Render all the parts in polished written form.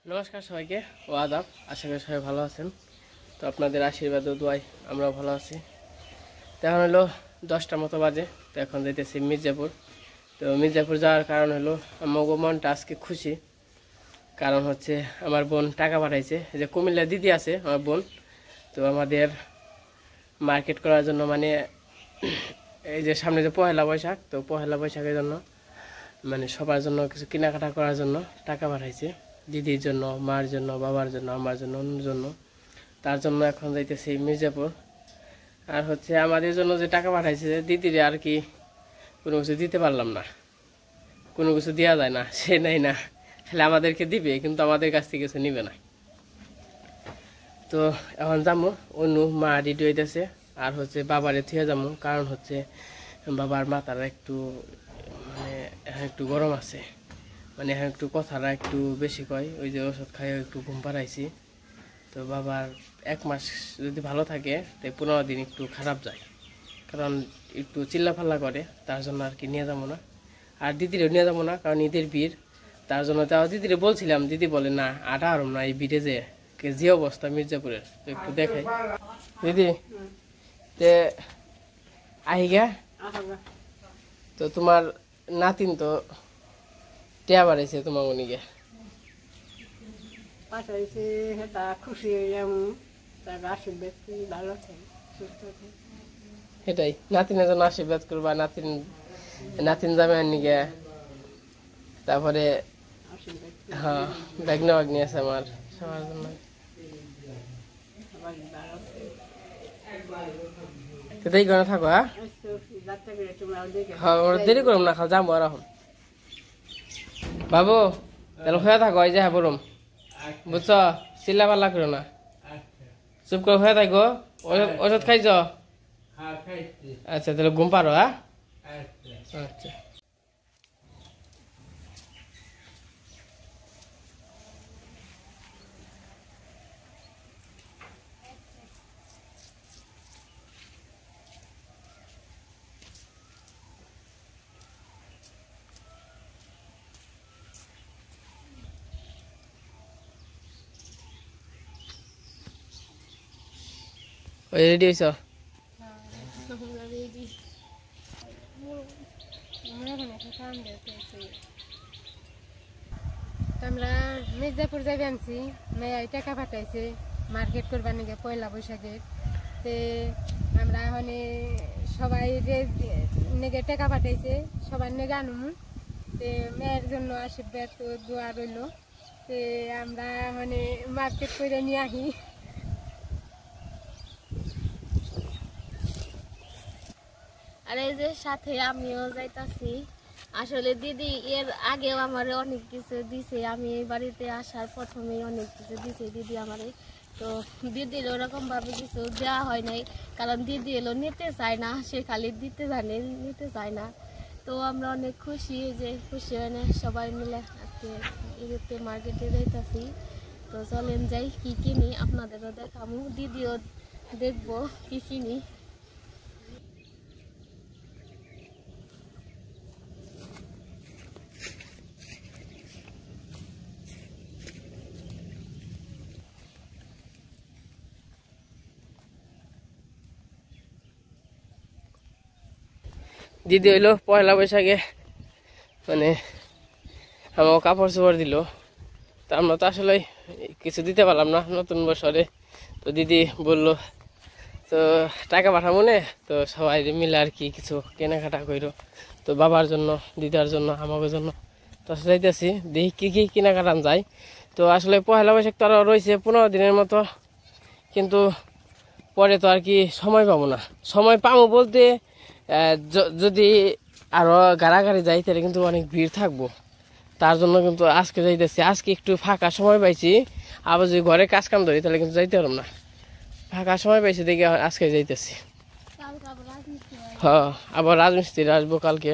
নমস্কার সবাইকে ও আদাব। আশা করি সবাই ভালো আছেন। তো আপনাদের আশীর্বাদ ও দোয়ায় আমরাও ভালো আছি। তো এখন হলো 10টার মতো বাজে। তো এখন যাইতেছি মির্জাপুর। তো মির্জাপুর যাওয়ার কারণ হলো আমার মনটা আজকে খুশি। কারণ হচ্ছে আমার বোন টাকা পাঠাইছে, যে কুমিল্লা দিদি আছে আমার বোন। তো আমাদের মার্কেট করার জন্য, মানে এই যে সামনে যে পহেলা বৈশাখ, তো পহেলা বৈশাখের জন্য মানে সবার জন্য কিছু কেনাকাটা করার জন্য টাকা পাঠাইছে। দিদির জন্য, মার জন্য, বাবার জন্য, আমার জন্য, অন্যর জন্য। তার জন্য এখন যাইতেছি মির্জাপুর। আর হচ্ছে আমাদের জন্য যে টাকা পাঠাইছে দিদির, আর কি কোনো কিছু দিতে পারলাম না। কোনো কিছু দেওয়া যায় না, সে নেই না, খালি আমাদেরকে দিবে কিন্তু আমাদের কাছ থেকে কিছু নিবে না। তো এখন যাবো, অন্য মা রেডি হইতেছে। আর হচ্ছে বাবারে থুয়ে যাবো, কারণ হচ্ছে বাবার মাথাটা একটু মানে একটু গরম আছে, মানে এখন একটু কথাটা একটু বেশি কয়। ওই যে ওষুধ খাইয়ে একটু ঘুম পাড়াইছি। তো বাবার 1 মাস যদি ভালো থাকে তো 15 দিন একটু খারাপ যায়, কারণ একটু চিল্লাফাল্লা করে। তার জন্য আর কি নিয়ে যাবো না। আর দিদিরও নিয়ে যাবো না, কারণ ঈদের ভিড়। তার জন্য তাও দিদিরে বলছিলাম, দিদি বলে না আটা আরম না, এই ভিড়ে যে অবস্থা মির্জাপুরের, তো একটু দেখাই। দিদি তে আহিগা, তো তোমার নাতিন তো টিয়া বাড়াইছে তোমার উনিকে পাঠাইছে, তা খুশি হইলাম। তার আশীর্বাদ কি ভালো থাকে, সুস্থ থাকে। সেটাই, নাতিনের জন্য আশীর্বাদ করবা। নাতিন যাবে নিকে। তারপরে আশীর্বাদ হ্যাঁ, বাগনা বাগনি আছে আমার, সবার জন্য। সবাই ভালো থাকে। তো দেরি করে থাকো। হ্যাঁ যাত্রা করে তোমরাও দেখে হ্যাঁ, ওরা দেরি করুম না, খাও যাবো আর এখন। বাবু তাহলে হয়ে থাকো, এই যে হ্যাঁ বলুম, বুঝছো? চিল্লা পাল্লা করো না, চুপ করে হয়ে থাকো। ওষুধ খাইছ? আচ্ছা তাহলে ঘুম পারো। হ্যাঁ আচ্ছা। ওই রেডি হয়েছ? আমরা মির্জাপুর যাবে আনছি, মেয়ে টাকা পাঠাইছে মার্কেট করবার নাকি পয়লা বৈশাখের। তে আমরা এখন সবাই নেগে টাকা পাঠাইছে, সবার নেগে আনুম। তে মেয়ের জন্য আশীর্বাদ দোয়া রইল। তে আমরা মানে মার্কেট করে নিয়ে আহি। আর এই যে সাথে আমিও যাইতাছি। আসলে দিদি এর আগেও আমারে অনেক কিছু দিছে, আমি এই বাড়িতে আসার প্রথমে অনেক কিছু দিছে দিদি আমারে। তো দিদির ওরকম ভাবে কিছু দেওয়া হয় নাই, কারণ দিদি এলো নিতে চায় না, সে খালি দিতে জানে, নিতে চায় না। তো আমরা অনেক খুশি, যে খুশি হয় না সবাই মিলে আজকে ঈদেতে মার্কেটে যাইতাছি। তো চলেন যাই, কি কিনি আপনাদেরও দেখাবো, দিদিও দেখবো কি কিনি। দিদি হইলো পয়লা বৈশাখে মানে আমার কাপড় চোপড় দিল। তো আমরা তো আসলে কিছু দিতে পারলাম না নতুন বছরে। তো দিদি বলল তো টাকা পাঠাবো নে, তো সবাই মিলে আর কি কিছু কেনাকাটা করো। তো বাবার জন্য, দিদার জন্য, আমাদের জন্য। তো যাইতেছি, দেখি কি কি কেনাকাটা যায়। তো আসলে পয়লা বৈশাখ তো আরও রয়েছে 15 দিনের মতো, কিন্তু পরে তো আর কি সময় পাবো না। সময় পাবো বলতে যদি আরো গাড়াগাড়ি যাই তাহলে কিন্তু অনেক ভিড় থাকবো। তার জন্য কিন্তু আজকে যাইতেছি, আজকে একটু ফাঁকা সময় পাইছি। আবার যদি ঘরে কাজ কাম ধরি তাহলে কিন্তু যাইতে পারলাম না। ফাঁকা সময় পাইছি দেখি আজকে যাইতেছি। হ্যাঁ, আবার রাজমিস্ত্রি আসবো কালকে।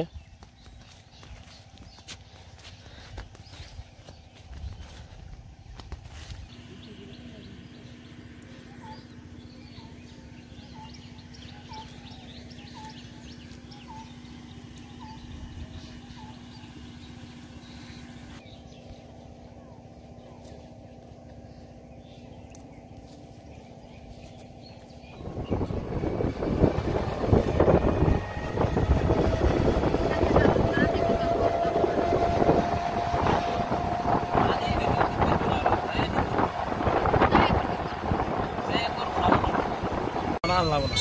আর লাগবো না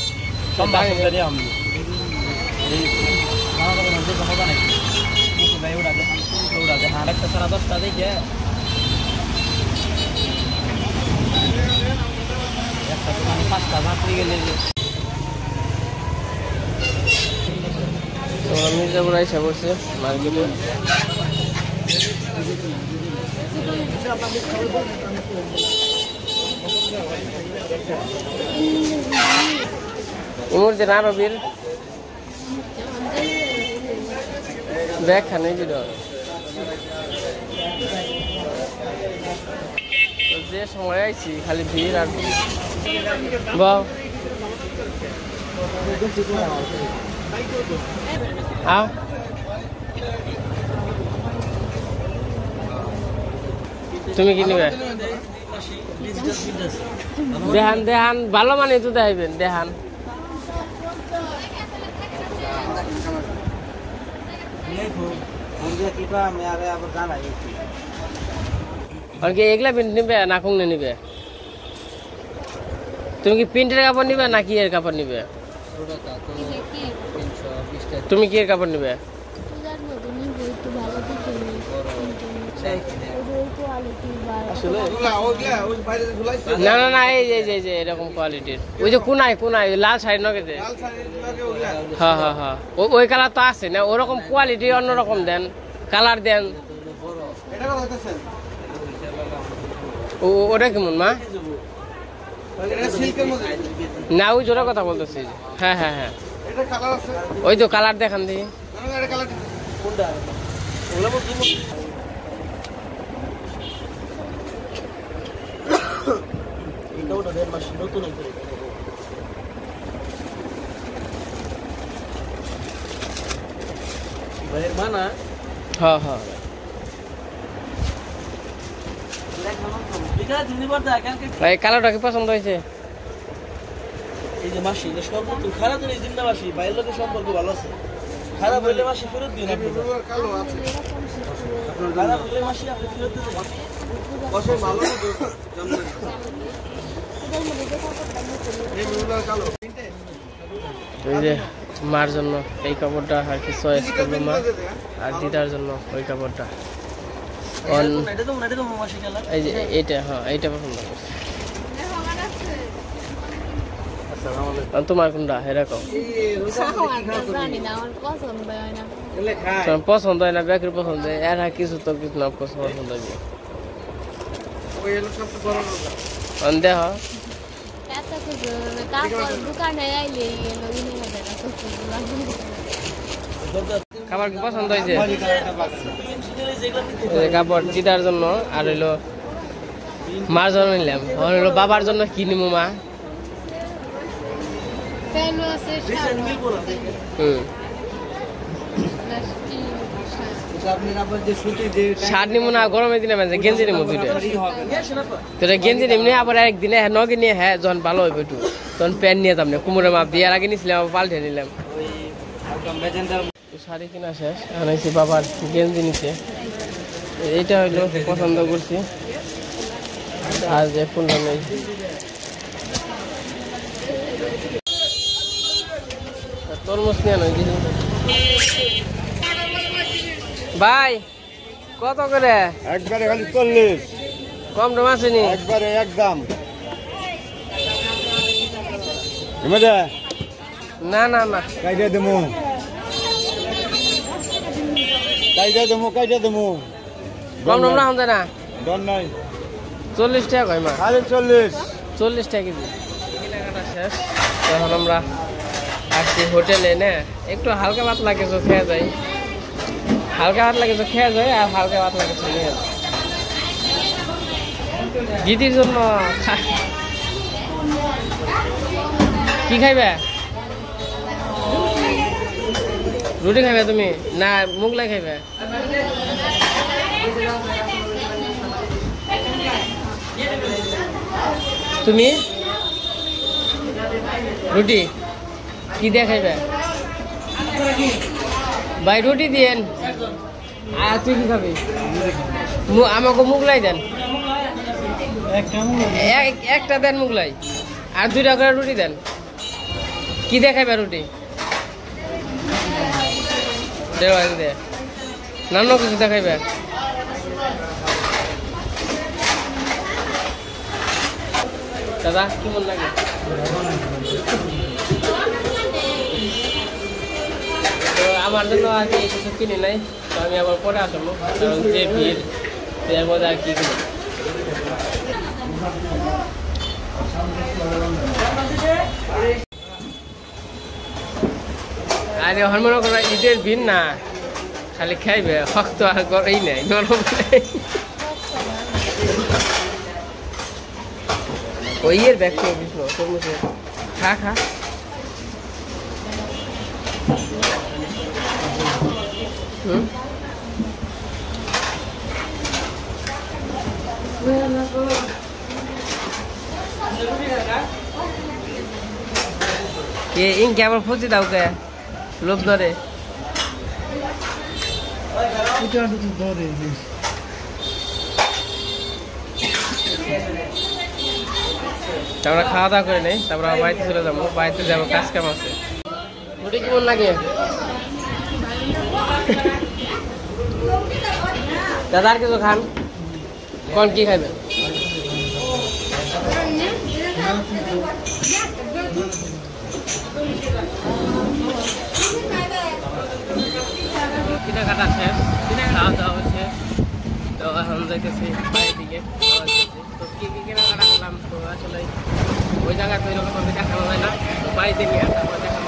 সব বাকি দিয়ে আমি এই আমার কোনো যে কথা নাই তো গায় ওড়া দে আর একটা সারা 10টা দেখে একটা দোকানে 5টা যাত্রী গেলে তো মির্জাপুর আইসা পড়ছে মার্কেটে। ইমুরতে না রবির ব্যাগ খানে দিল যে সময় আইছি খালি ভিড় আর বাও আও তুমি কি নিবে দেহান দেহান ভালো মানে তো দেখাইবেন দেহান আর কি এগুলা প্রিন্ট নিবে না কোন নিবে তুমি কি প্রিন্টের কাপড় নিবে না কি এর কাপড় নিবে তুমি কি এর কাপড় নিবে না না না এই যে এই যে এরকম কোয়ালিটির ওই যে কোনায় কোনায় লাল শাড়ি নগেতে হ্যাঁ হ্যাঁ হ্যাঁ ওই কালার তো আছে না ওরকম কোয়ালিটি অন্যরকম দেন কালার দেন ওটা কেমন মা না ওই জোরে কথা বলতেছি হ্যাঁ হ্যাঁ হ্যাঁ ওই তো কালার দেখান দেখি হ্যাঁ হ্যাঁ এই কালারটা কি পছন্দ হয়েছে এই যে মাসি এটা সর্বোচ্চ খারাপ জিনিস দিন না মাসি বাইরের লোকের সম্পর্ক ভালো আছে খারাপ হইলে মাসি ফেরত দিন আপনি কালো আছে খারাপ হইলে মাসি আপনি ফেরত দিতে কত ভালো জানেন এই মুলার কালো এই যে মার জন্য এই কাপড়টা আর কি চয়েস করলো মা আর দিদার জন্য ওই কাপড়টা এই যে এইটা হ্যাঁ এইটা পছন্দ করছি তোমার কোনটা এরকম পছন্দ হয় না ব্যাকের পছন্দ হয় এর কিছু তো কিছু না পছন্দ হবে দেখ খাবার কি পছন্দ হয়েছে কাপড় দিদার জন্য আর হইলো মার জন্য নিলাম আর হইলো বাবার জন্য কি নিবো মা শার্ট নিবো না গরমের দিনে গেঞ্জি নিবো দুইটা তোরা গেঞ্জি নিবি আবার একদিনে নগে নিয়ে হ্যাঁ যখন ভালো হইবে একটু তখন প্যান্ট নিয়ে যাম না কুমোরের মাপ দিয়ে আগে নিয়েছিলাম আবার পাল্টে নিলাম শাড়ি কিনা শেষ এখন এসে বাবার গেঞ্জি নিচ্ছে এইটা হইলো পছন্দ করছি আর যে কোনটা নেই তরমুজ নিয়ে নয় ভাই কত করে একবারে খালি 40 কম দাম আছে নি একবারে একদম না না না কাইটা দেবো কম দাম না হতে না ডন নাই 40 টাকা কয় মা খালি 40 টাকা কেজি কেনাকাটা শেষ এখন আমরা আসছি হোটেলে না একটু হালকা পাতলা কিছু খেয়ে যাই হালকা পাতলা কিছু খেয়ে যায় আর হালকা পাতলা কিছু নিয়ে যায় দিদির জন্য কি খাইবে রুটি খাইবে তুমি না মুগলাই খাইবে তুমি রুটি কি দিয়ে খাইবে ভাই রুটি দিয়েন আর তুই কি খাবি আমাকে মুগলাই দেন একটা দেন মুগলাই আর 2টা করে রুটি দেন কি দেখাইবে রুটি দে নান্য কিছু দেখাইবে দাদা কেমন লাগে তো আমার জন্য আর কি কিছু কিনে নাই তো আমি আবার পরে আসবো কারণ যে ভিড় এর মধ্যে আর কি কিনে আরে হরমোন করা ঈদের ভিড় না খালি খাইবে শক্ত আর এই নাই নরম নাই ওই এর ব্যাগ থেকে বিষ্ণু তরমুজে খা খা ইনকে আবার ফুচি দাও কে লোভ ধরে আমরা খাওয়া দাওয়া করে নেই তারপর বাড়িতে চলে যাবো বাড়িতে যাবো কাজ কাম আছে রুটি কেমন লাগে দাদা আর কিছু খান কোন কি খাইবেন কেনাকাটা শেষ খাওয়া দাওয়া শেষ তো এখন যাইতেছি বাড়ির দিকে তো কি কি কেনাকাটা করলাম তো আসলে ওই জায়গায় তো এরকম দেখানো যায় না তো বাড়িতে নিয়ে তারপর দেখানো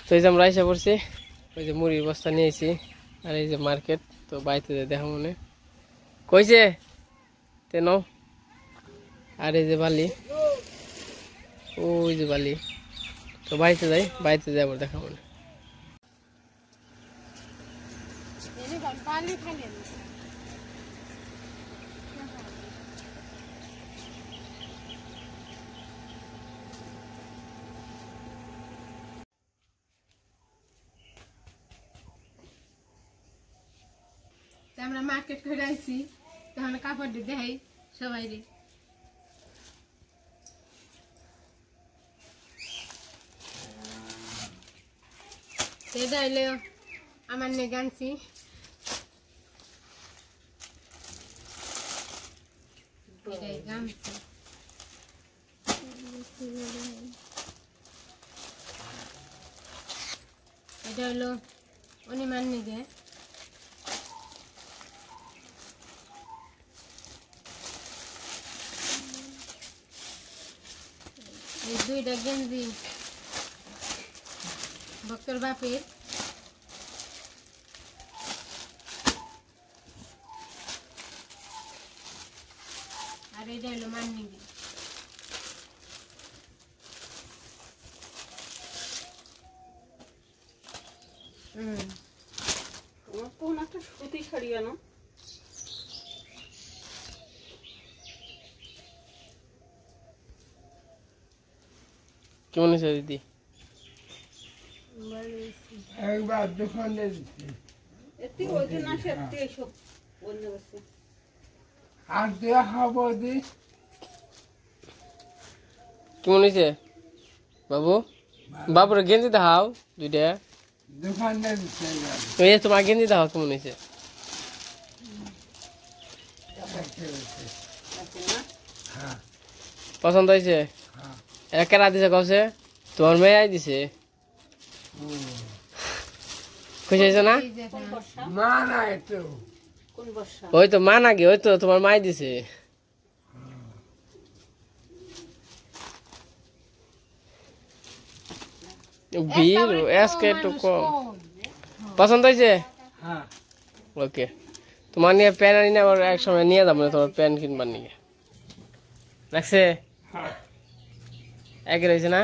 তো এই যে আমরা এসে পড়ছি ওই যে মুড়ির বস্তা নিয়েছি আর এই যে মার্কেট তো বাড়িতে দেখা মনে কইছে তেন আর এই যে বালি ওই যে বালি তো বাড়িতে যাই বাড়িতে যাই আবার দেখা মনে আমরা মার্কেট করে আইছি তখন কাপড় দিয়ে দেখাই সবাই রে এটা হইলে আমার নিয়ে গানছি এটাই গামছি এটা হলো অনিমান নিগে এই দুইটা গেঞ্জি ভক্তর বাপের আর এটা হলো মান্নিগি কোন একটা সুতি শাড়ি আনো কেমন হয়েছে দিদি একবার দোকানে এতে ওজন আসে এতে সব বন্ধ করছে আর দেয়া খাবো দি কেমন হয়েছে বাবু বাবুর গেঞ্জি দেখাও দুইটা দোকানে এই তোমার গেঞ্জি দেখাও কেমন হয়েছে পছন্দ হয়েছে কেরা দিছে কছে তোমার মেয়ে আই দিছে খুশি হয়েছে না মা না এতো কোন বর্ষা ওই তো মা নাকি ওই তো তোমার মাই দিছে বিল আজকে একটু কম পছন্দ হয়েছে ওকে তোমার নিয়ে প্যান আনি না আবার এক সময় নিয়ে যাবো না তোমার প্যান কিনবার নিয়ে রাখছে এক রয়েছে না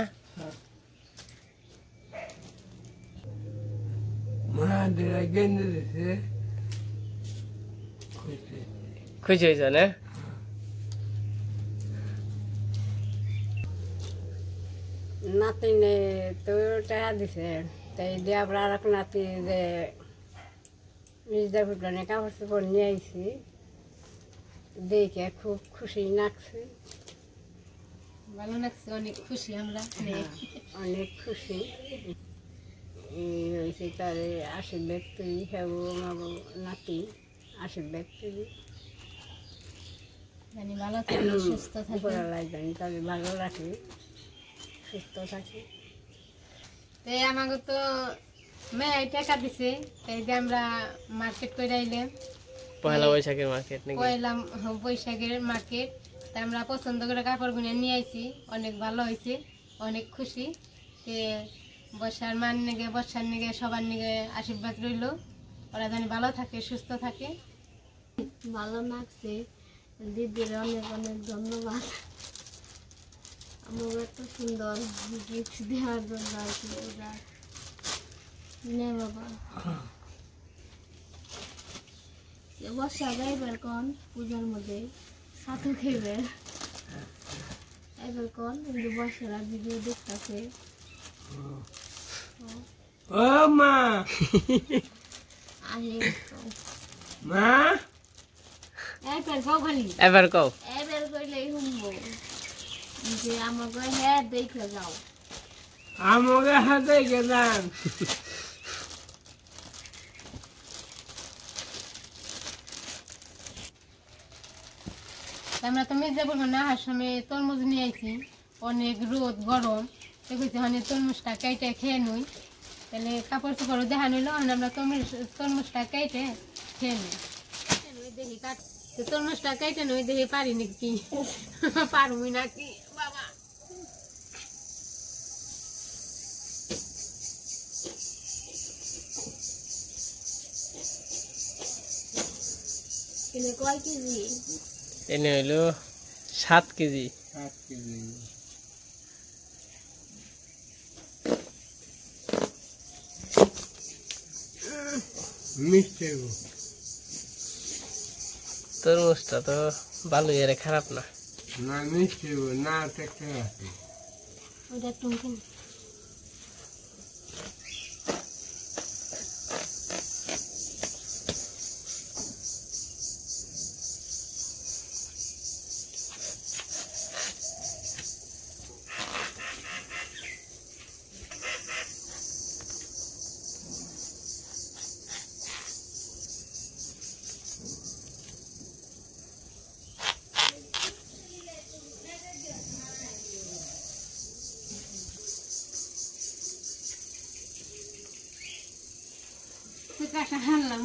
খুশি হয়েছে না নাতিনে তো টাকা দিছে তাই দিয়ে আবার আর এক নাতি যে মির্জাপুর গানে কাপড় চোপড় নিয়ে আইছি, দেখে খুব খুশি লাগছে, ভালো লাগছে, অনেক খুশি আমরা। অনেক খুশি। এই হয়েছে তার আশীর্বাদ তুই হবো আমার নাতি, আশীর্বাদ তুই জানি ভালো থাকে, সুস্থ থাকে। উপরালায় জানি তাদের ভালো রাখে, সুস্থ থাকে। তাই আমাকে তো মেয়ে টাকা দিছে, তাই যে আমরা মার্কেট করে আইলাম, পয়লা বৈশাখের মার্কেট নাকি? পয়লা বৈশাখের মার্কেট। তাই আমরা পছন্দ করে কাপড়গুলো নিয়ে আইছি, অনেক ভালো হয়েছে, অনেক খুশি। তে বর্ষার মান নিগে, বর্ষার নিগে সবার নিগে আশীর্বাদ রইল, ওরা জানি ভালো থাকে, সুস্থ থাকে। ভালো লাগছে, দিদির অনেক অনেক ধন্যবাদ আমাকে এত সুন্দর গিফট দেওয়ার জন্য আর কি। ওরা নে বাবা, বর্ষা যাইবার কন পূজার মধ্যে সাথে খেবে এবার কন, কিন্তু বর্ষারা ভিডিও দেখতেছে। ও মা, আরে মা, এবার কও খালি, এবার কও। এবার কইলেই শুনবো যে আমাকে হ্যাঁ দেখে যাও। আমাকে হাতে গেলাম। আমরা তো মির্জাপুর না আসার সময় তরমুজ নিয়ে আইছি, অনেক রোদ গরম, তো কইছি মানে তরমুজটা কেটে খেয়ে নই, তাহলে কাপড় চোপড়ও দেখা নিল, আমরা তরমুজটা কেটে খেয়ে নিই। দেখি তরমুজটা কেটে নই, দেখি পারি নাকি, পারবি নাকি বাবা। কয় কেজি? এনে হইলো 7 কেজি। 7 কেজি। মিষ্টি গো। তরমুজটা তো ভালোই, এর খারাপ না। না মিষ্টি গো, না দেখতে আছে। ওটা টুনটুন কাটা হারলাম।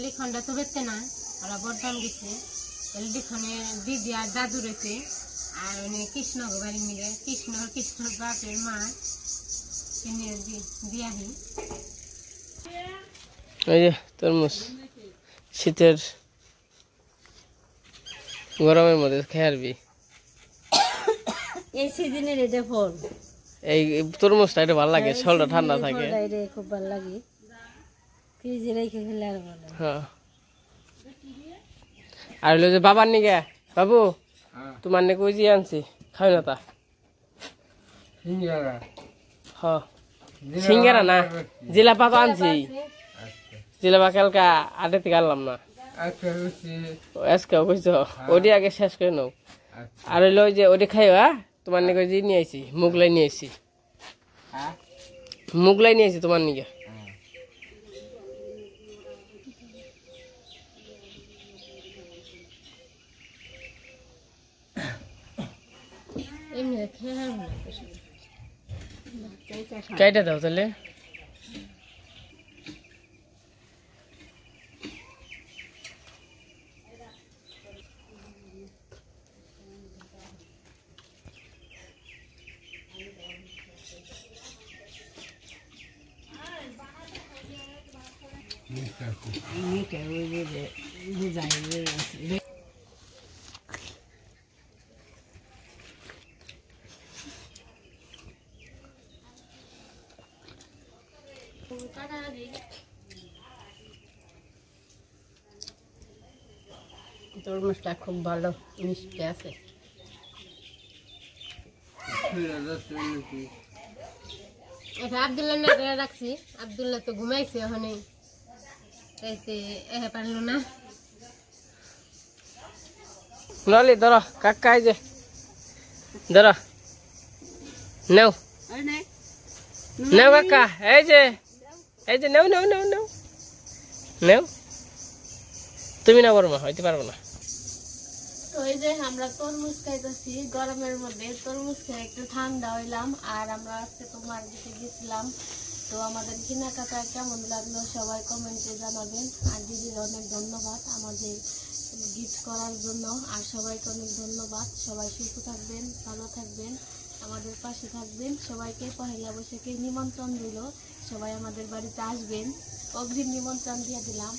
লিখনটা তো বেচতে না, ওরা বর্ধমান গেছে, লিখনে দিদি আর দাদু রয়েছে, আর কৃষ্ণ বাড়ি মিলে কৃষ্ণ বাপের মা দিয়াহি। এই যে তরমুজ, শীতের গরমের মধ্যে খেয়ে আসবি। এই সিজনের এটা ফল, এই তরমুজটা এটা ভালো লাগে, শরীরটা ঠান্ডা থাকে। খুব ভালো লাগে, ফ্রিজে রেখে খেলে আর ভালো। হ্যাঁ, আর হইলো যে বাবার নিগে, বাবু তোমার নিকে ওই যে আনছি, খাই না তা। সিঙ্গারা। হ্যাঁ, সিঙ্গারা না, জিলাপা তো আনছি। জিলাপা কালকে আটে থেকে আনলাম না, আচ্ছা রুচি। আজকেও কইছো ওটি আগে শেষ করে নাও। আর হইলো ওই যে ওটি খাই, তোমার নিকে ওই যে নিয়ে আইছি, মুগলাই নিয়ে আইছি, মুগলাই নিয়ে আইছি তোমার নিকে। এমনি খেয়ে কেটে দাও তাহলে। তরমুজটা খুব ভালো মিষ্টি আছে। এটা আব্দুল্লাহ না রাখছি, আব্দুল্লাহ তো ঘুমাইছে ওখানে, পারলো না। ললি ধরো কাকা, এই যে ধরো, নেও নেও কাকা, এই যে নেও নেও নেও নেও নেও। তুমি না বড় মা, হইতে পারবো না। তো এই যে আমরা তরমুজ খাইতেছি গরমের মধ্যে, তরমুজ খেয়ে একটু ঠান্ডা হইলাম। আর আমরা আজকে তো মার্কেটে গেছিলাম, তো আমাদের কেনাকাটা কেমন লাগলো সবাই কমেন্টে জানাবেন। আর দিদির অনেক ধন্যবাদ আমাদের গিফট করার জন্য, আর সবাইকে অনেক ধন্যবাদ। সবাই সুস্থ থাকবেন, ভালো থাকবেন, আমাদের পাশে থাকবেন। সবাইকে পহেলা বৈশাখের নিমন্ত্রণ দিল, সবাই আমাদের বাড়িতে আসবেন, অগ্রিম নিমন্ত্রণ দিয়ে দিলাম।